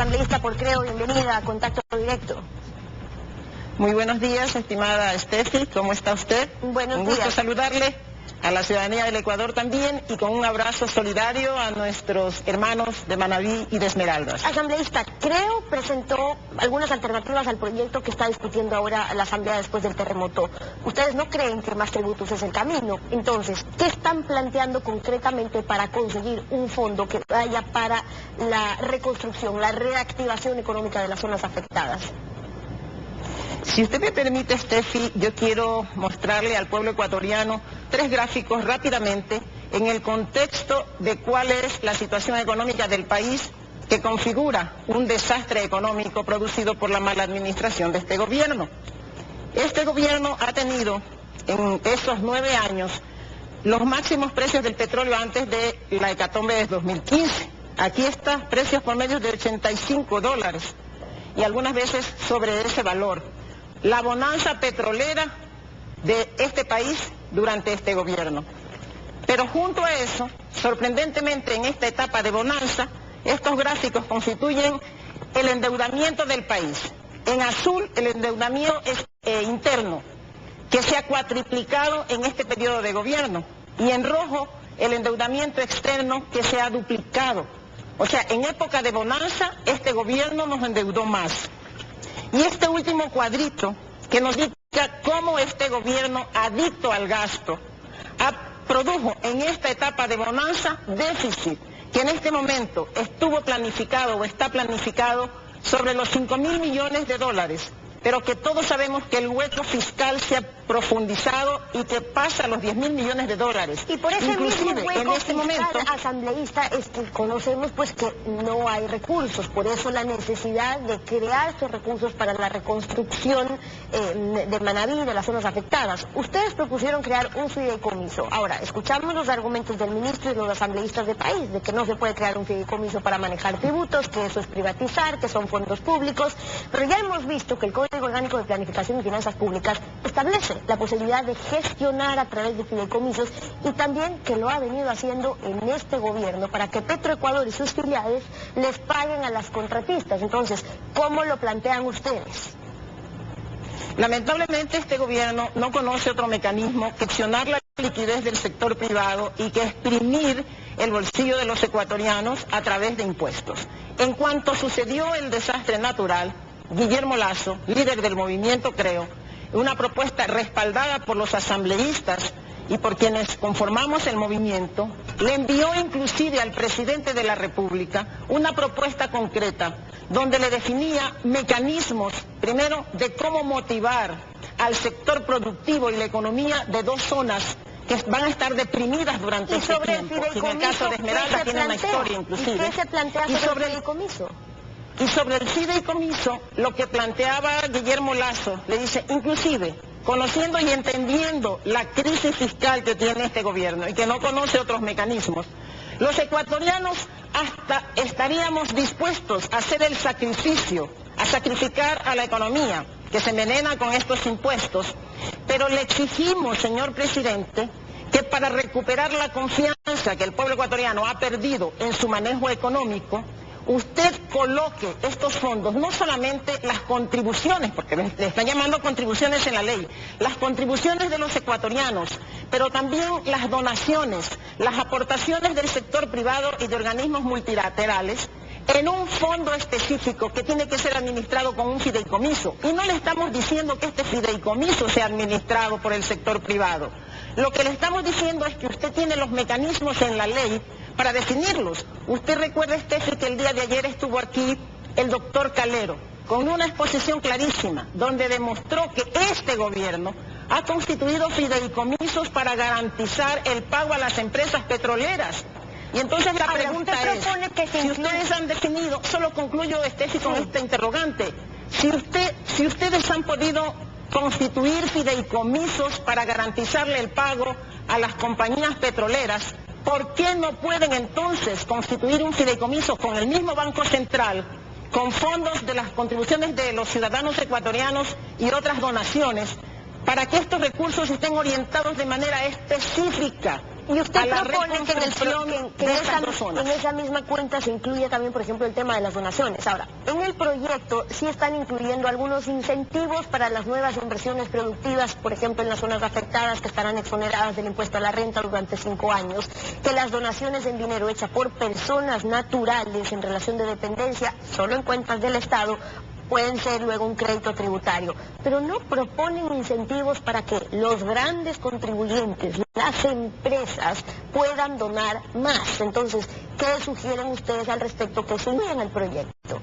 Asambleísta por Creo, bienvenida a Contacto Directo. Muy buenos días, estimada Steffi, ¿cómo está usted? Buenos días. Un gusto saludarle, a la ciudadanía del Ecuador también, y con un abrazo solidario a nuestros hermanos de Manabí y de Esmeraldas. Asambleísta, Creo presentó algunas alternativas al proyecto que está discutiendo ahora la Asamblea después del terremoto. Ustedes no creen que más tributos es el camino. Entonces, ¿qué están planteando concretamente para conseguir un fondo que vaya para la reconstrucción, la reactivación económica de las zonas afectadas? Si usted me permite, Steffi, yo quiero mostrarle al pueblo ecuatoriano 3 gráficos rápidamente en el contexto de cuál es la situación económica del país que configura un desastre económico producido por la mala administración de este gobierno. Este gobierno ha tenido en esos 9 años los máximos precios del petróleo antes de la hecatombe de 2015. Aquí están precios promedios de $85 y algunas veces sobre ese valor. La bonanza petrolera de este país durante este gobierno. Pero junto a eso, sorprendentemente en esta etapa de bonanza, estos gráficos constituyen el endeudamiento del país. En azul, el endeudamiento interno, que se ha cuatriplicado en este periodo de gobierno. Y en rojo, el endeudamiento externo, que se ha duplicado. O sea, en época de bonanza, este gobierno nos endeudó más. Y este último cuadrito, que nos indica cómo este gobierno, adicto al gasto, produjo en esta etapa de bonanza déficit, que en este momento estuvo planificado o está planificado sobre los 5.000 millones de dólares, pero que todos sabemos que el hueco fiscal se ha profundizado y que pasa a los 10.000 millones de dólares. Y por ese mismo hueco en este momento, asambleísta, es que conocemos pues que no hay recursos, por eso la necesidad de crear estos recursos para la reconstrucción de Manabí y de las zonas afectadas. Ustedes propusieron crear un fideicomiso. Ahora, escuchamos los argumentos del ministro y los asambleístas del país, de que no se puede crear un fideicomiso para manejar tributos, que eso es privatizar, que son fondos públicos, pero ya hemos visto que el Código Orgánico de Planificación y Finanzas Públicas establece la posibilidad de gestionar a través de fideicomisos y también que lo ha venido haciendo en este gobierno para que Petroecuador y sus filiales les paguen a las contratistas. Entonces, ¿cómo lo plantean ustedes? Lamentablemente este gobierno no conoce otro mecanismo que accionar la liquidez del sector privado y que exprimir el bolsillo de los ecuatorianos a través de impuestos. En cuanto sucedió el desastre natural, Guillermo Lasso, líder del movimiento Creo, una propuesta respaldada por los asambleístas y por quienes conformamos el movimiento, le envió inclusive al presidente de la República una propuesta concreta donde le definía mecanismos, primero, de cómo motivar al sector productivo y la economía de 2 zonas que van a estar deprimidas durante este tiempo. En el caso de Esmeralda tiene una historia inclusive. ¿Y qué se plantea sobre el fideicomiso? Y sobre el fideicomiso, lo que planteaba Guillermo Lasso, le dice, inclusive, conociendo y entendiendo la crisis fiscal que tiene este gobierno y que no conoce otros mecanismos, los ecuatorianos hasta estaríamos dispuestos a hacer el sacrificio, a sacrificar a la economía, que se envenena con estos impuestos, pero le exigimos, señor presidente, que para recuperar la confianza que el pueblo ecuatoriano ha perdido en su manejo económico, usted coloque estos fondos, no solamente las contribuciones, porque le están llamando contribuciones en la ley, las contribuciones de los ecuatorianos, pero también las donaciones, las aportaciones del sector privado y de organismos multilaterales, en un fondo específico que tiene que ser administrado con un fideicomiso. Y no le estamos diciendo que este fideicomiso sea administrado por el sector privado. Lo que le estamos diciendo es que usted tiene los mecanismos en la ley para definirlos. Usted recuerda, Steffi, que el día de ayer estuvo aquí el doctor Calero con una exposición clarísima donde demostró que este gobierno ha constituido fideicomisos para garantizar el pago a las empresas petroleras. Y entonces la pregunta es, si ustedes han definido, solo concluyo, Steffi, con esta interrogante, si ustedes han podido constituir fideicomisos para garantizarle el pago a las compañías petroleras, ¿por qué no pueden entonces constituir un fideicomiso con el mismo Banco Central, con fondos de las contribuciones de los ciudadanos ecuatorianos y otras donaciones, para que estos recursos estén orientados de manera específica ¿Y usted a la propone que reconstrucción en esa misma cuenta se incluya también, por ejemplo, el tema de las donaciones? Ahora, en el proyecto sí están incluyendo algunos incentivos para las nuevas inversiones productivas, por ejemplo, en las zonas afectadas que estarán exoneradas del impuesto a la renta durante 5 años, que las donaciones en dinero hecha por personas naturales en relación de dependencia, solo en cuentas del Estado, pueden ser luego un crédito tributario, pero no proponen incentivos para que los grandes contribuyentes, las empresas, puedan donar más. Entonces, ¿qué sugieren ustedes al respecto que se incluya en el proyecto?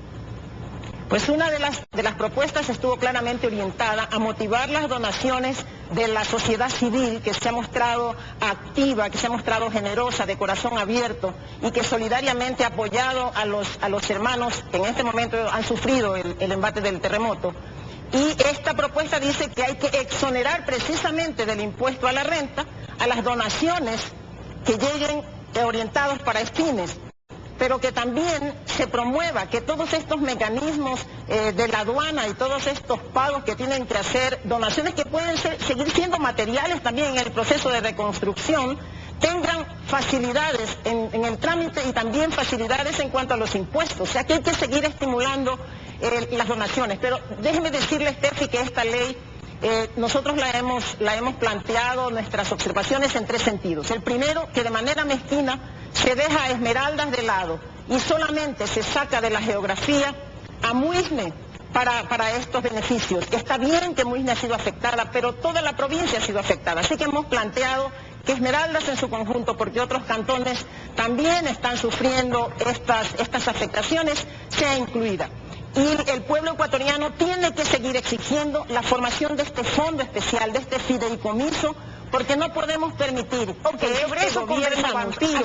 Pues una de las propuestas estuvo claramente orientada a motivar las donaciones de la sociedad civil, que se ha mostrado activa, que se ha mostrado generosa, de corazón abierto, y que solidariamente ha apoyado a los hermanos que en este momento han sufrido el embate del terremoto. Y esta propuesta dice que hay que exonerar precisamente del impuesto a la renta a las donaciones que lleguen orientados para fines, pero que también se promueva que todos estos mecanismos de la aduana y todos estos pagos que tienen que hacer, donaciones que pueden seguir siendo materiales también en el proceso de reconstrucción, tengan facilidades en el trámite y también facilidades en cuanto a los impuestos. O sea que hay que seguir estimulando las donaciones. Pero déjeme decirle, Steffi, que esta ley nosotros la hemos planteado nuestras observaciones en 3 sentidos. El primero, que de manera mezquina se deja a Esmeraldas de lado y solamente se saca de la geografía a Muisne para estos beneficios. Está bien que Muisne ha sido afectada, pero toda la provincia ha sido afectada. Así que hemos planteado que Esmeraldas en su conjunto, porque otros cantones también están sufriendo estas afectaciones, sea incluida. Y el pueblo ecuatoriano tiene que seguir exigiendo la formación de este fondo especial, de este fideicomiso, porque no podemos permitir que este gobierno vampiro,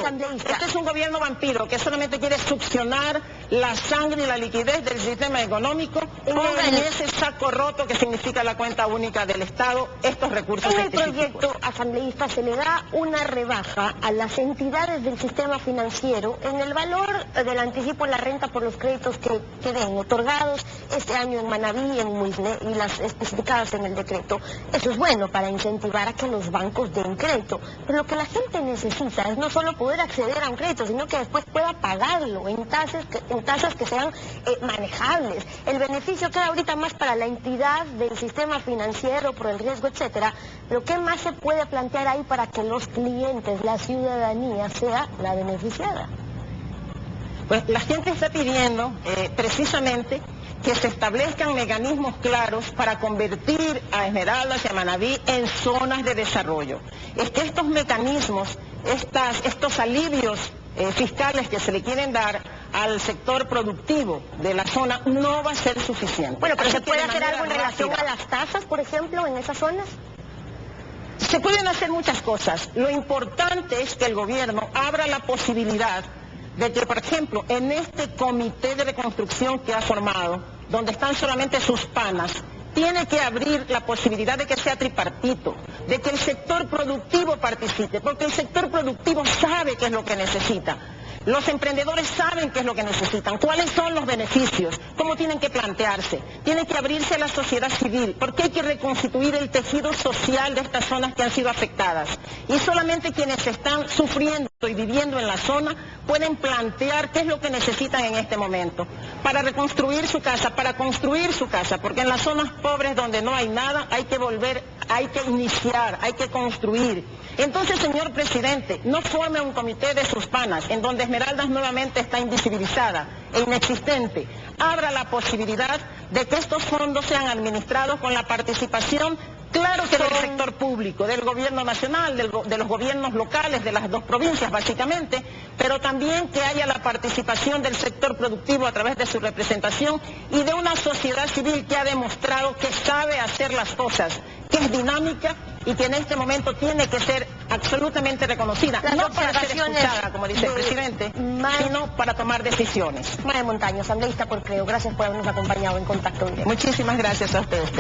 este es un gobierno vampiro que solamente quiere succionar la sangre y la liquidez del sistema económico, ponga en ese saco roto que significa la cuenta única del Estado estos recursos específicos. En el proyecto asambleísta se le da una rebaja a las entidades del sistema financiero en el valor del anticipo de la renta por los créditos que den otorgados este año en Manabí, en Muisne y las especificadas en el decreto. Eso es bueno para incentivar a que los bancos den crédito, pero lo que la gente necesita es no solo poder acceder a un crédito, sino que después pueda pagarlo en tasas que sean manejables. El beneficio queda ahorita más para la entidad del sistema financiero por el riesgo, etcétera, pero ¿qué más se puede plantear ahí para que los clientes, la ciudadanía, sea la beneficiada? Pues la gente está pidiendo precisamente que se establezcan mecanismos claros para convertir a Esmeraldas y a Manabí en zonas de desarrollo. Es que estos mecanismos, estos alivios fiscales que se le quieren dar al sector productivo de la zona no va a ser suficiente. Bueno, pero ¿se puede hacer algo en relación a las tasas, por ejemplo, en esas zonas? Se pueden hacer muchas cosas. Lo importante es que el gobierno abra la posibilidad de que, por ejemplo, en este comité de reconstrucción que ha formado, donde están solamente sus panas, tiene que abrir la posibilidad de que sea tripartito, de que el sector productivo participe, porque el sector productivo sabe qué es lo que necesita. Los emprendedores saben qué es lo que necesitan, cuáles son los beneficios, cómo tienen que plantearse. Tiene que abrirse a la sociedad civil, porque hay que reconstituir el tejido social de estas zonas que han sido afectadas. Y solamente quienes están sufriendo y viviendo en la zona pueden plantear qué es lo que necesitan en este momento para reconstruir su casa, para construir su casa, porque en las zonas pobres donde no hay nada hay que volver, hay que iniciar, hay que construir. Entonces, señor presidente, no forme un comité de sus panas en donde Esmeraldas nuevamente está invisibilizada e inexistente. Abra la posibilidad de que estos fondos sean administrados con la participación, claro que del sector público, del gobierno nacional, de los gobiernos locales, de las 2 provincias básicamente, pero también que haya la participación del sector productivo a través de su representación y de una sociedad civil que ha demostrado que sabe hacer las cosas, que es dinámica y que en este momento tiene que ser absolutamente reconocida, no para ser escuchada, como dice el presidente, sino para tomar decisiones. Maya Montaño, asambleísta por Creo, gracias por habernos acompañado en Contacto Directo. Muchísimas gracias a ustedes.